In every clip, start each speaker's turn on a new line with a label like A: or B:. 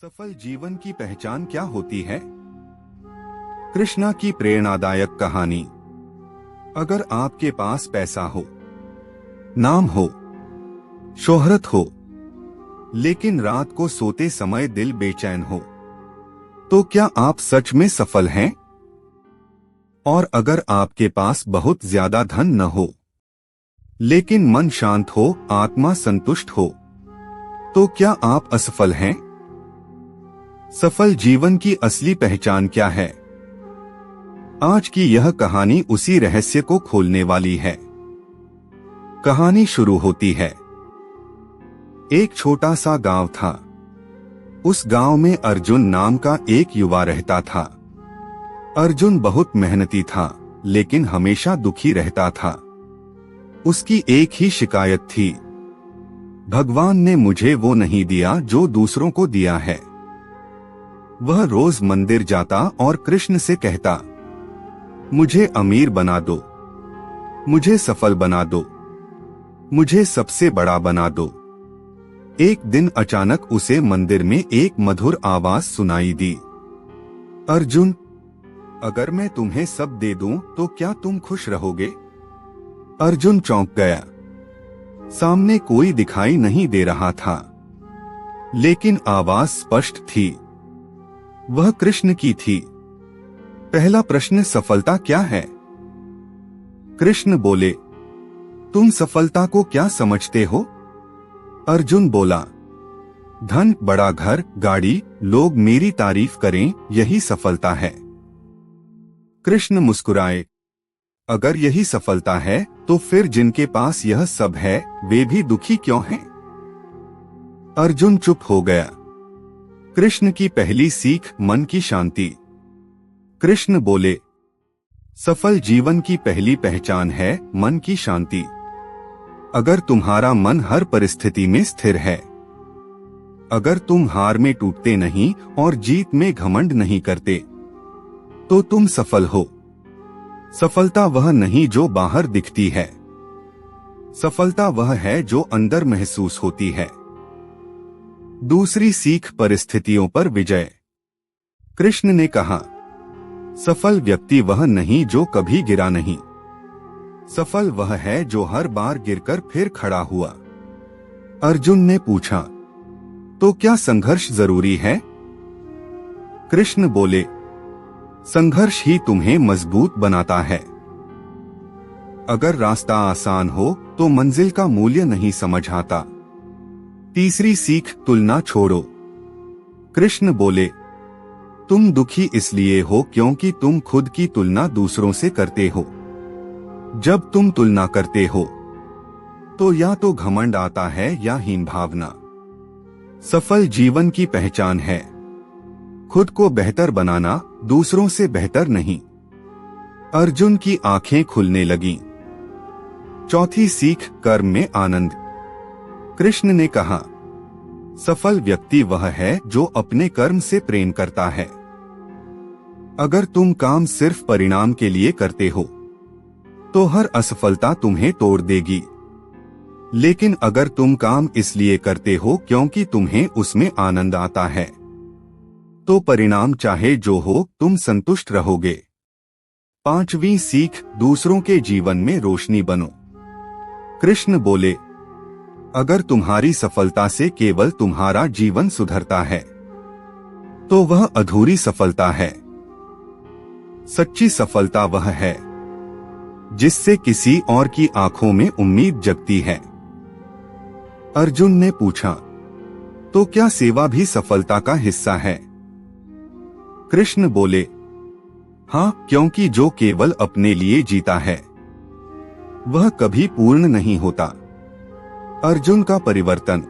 A: सफल जीवन की पहचान क्या होती है? कृष्णा की प्रेरणादायक कहानी। अगर आपके पास पैसा हो, नाम हो, शोहरत हो, लेकिन रात को सोते समय दिल बेचैन हो, तो क्या आप सच में सफल हैं? और अगर आपके पास बहुत ज्यादा धन न हो, लेकिन मन शांत हो, आत्मा संतुष्ट हो, तो क्या आप असफल हैं? सफल जीवन की असली पहचान क्या है? आज की यह कहानी उसी रहस्य को खोलने वाली है। कहानी शुरू होती है। एक छोटा सा गांव था। उस गांव में अर्जुन नाम का एक युवा रहता था। अर्जुन बहुत मेहनती था, लेकिन हमेशा दुखी रहता था। उसकी एक ही शिकायत थी, भगवान ने मुझे वो नहीं दिया जो दूसरों को दिया है। वह रोज मंदिर जाता और कृष्ण से कहता, मुझे अमीर बना दो, मुझे सफल बना दो, मुझे सबसे बड़ा बना दो। एक दिन अचानक उसे मंदिर में एक मधुर आवाज सुनाई दी, अर्जुन, अगर मैं तुम्हें सब दे दूं तो क्या तुम खुश रहोगे? अर्जुन चौंक गया। सामने कोई दिखाई नहीं दे रहा था, लेकिन आवाज स्पष्ट थी। वह कृष्ण की थी। पहला प्रश्न, सफलता क्या है? कृष्ण बोले, तुम सफलता को क्या समझते हो? अर्जुन बोला, धन, बड़ा घर, गाड़ी, लोग मेरी तारीफ करें, यही सफलता है। कृष्ण मुस्कुराए, अगर यही सफलता है तो फिर जिनके पास यह सब है वे भी दुखी क्यों हैं? अर्जुन चुप हो गया। कृष्ण की पहली सीख, मन की शांति। कृष्ण बोले, सफल जीवन की पहली पहचान है मन की शांति। अगर तुम्हारा मन हर परिस्थिति में स्थिर है, अगर तुम हार में टूटते नहीं और जीत में घमंड नहीं करते, तो तुम सफल हो। सफलता वह नहीं जो बाहर दिखती है, सफलता वह है जो अंदर महसूस होती है। दूसरी सीख, परिस्थितियों पर विजय। कृष्ण ने कहा, सफल व्यक्ति वह नहीं जो कभी गिरा नहीं, सफल वह है जो हर बार गिरकर फिर खड़ा हुआ। अर्जुन ने पूछा, तो क्या संघर्ष जरूरी है? कृष्ण बोले, संघर्ष ही तुम्हें मजबूत बनाता है। अगर रास्ता आसान हो तो मंजिल का मूल्य नहीं समझ आता। तीसरी सीख, तुलना छोड़ो। कृष्ण बोले, तुम दुखी इसलिए हो क्योंकि तुम खुद की तुलना दूसरों से करते हो। जब तुम तुलना करते हो तो या तो घमंड आता है या हीन भावना। सफल जीवन की पहचान है खुद को बेहतर बनाना, दूसरों से बेहतर नहीं। अर्जुन की आंखें खुलने लगीं। चौथी सीख, कर्म में आनंद। कृष्ण ने कहा, सफल व्यक्ति वह है जो अपने कर्म से प्रेम करता है। अगर तुम काम सिर्फ परिणाम के लिए करते हो तो हर असफलता तुम्हें तोड़ देगी, लेकिन अगर तुम काम इसलिए करते हो क्योंकि तुम्हें उसमें आनंद आता है, तो परिणाम चाहे जो हो तुम संतुष्ट रहोगे। पांचवी सीख, दूसरों के जीवन में रोशनी बनो। कृष्ण बोले, अगर तुम्हारी सफलता से केवल तुम्हारा जीवन सुधरता है तो वह अधूरी सफलता है। सच्ची सफलता वह है जिससे किसी और की आंखों में उम्मीद जगती है। अर्जुन ने पूछा, तो क्या सेवा भी सफलता का हिस्सा है? कृष्ण बोले, हाँ, क्योंकि जो केवल अपने लिए जीता है वह कभी पूर्ण नहीं होता। अर्जुन का परिवर्तन।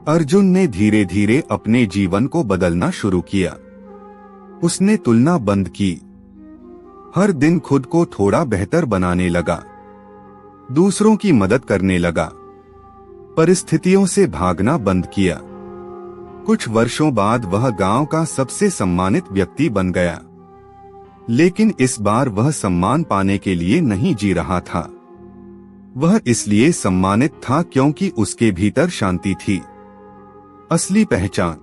A: अर्जुन ने धीरे धीरे अपने जीवन को बदलना शुरू किया। उसने तुलना बंद की, हर दिन खुद को थोड़ा बेहतर बनाने लगा, दूसरों की मदद करने लगा, परिस्थितियों से भागना बंद किया। कुछ वर्षों बाद वह गांव का सबसे सम्मानित व्यक्ति बन गया। लेकिन इस बार वह सम्मान पाने के लिए नहीं जी रहा था, वह इसलिए सम्मानित था क्योंकि उसके भीतर शांति थी। असली पहचान।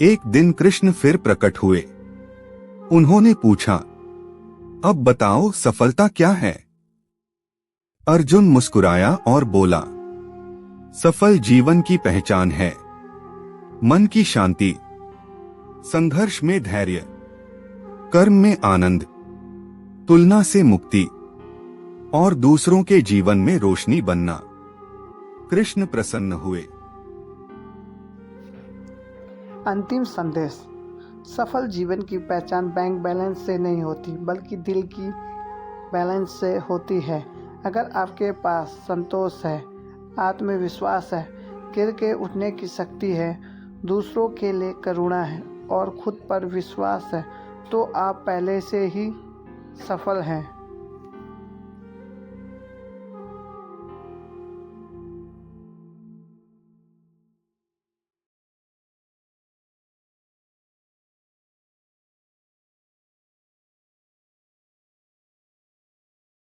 A: एक दिन कृष्ण फिर प्रकट हुए। उन्होंने पूछा, अब बताओ सफलता क्या है? अर्जुन मुस्कुराया और बोला, सफल जीवन की पहचान है मन की शांति, संघर्ष में धैर्य, कर्म में आनंद, तुलना से मुक्ति और दूसरों के जीवन में रोशनी बनना। कृष्ण प्रसन्न हुए।
B: अंतिम संदेश। सफल जीवन की पहचान बैंक बैलेंस से नहीं होती, बल्कि दिल की बैलेंस से होती है। अगर आपके पास संतोष है, आत्मविश्वास है, गिर के उठने की शक्ति है, दूसरों के लिए करुणा है और खुद पर विश्वास है, तो आप पहले से ही सफल हैं।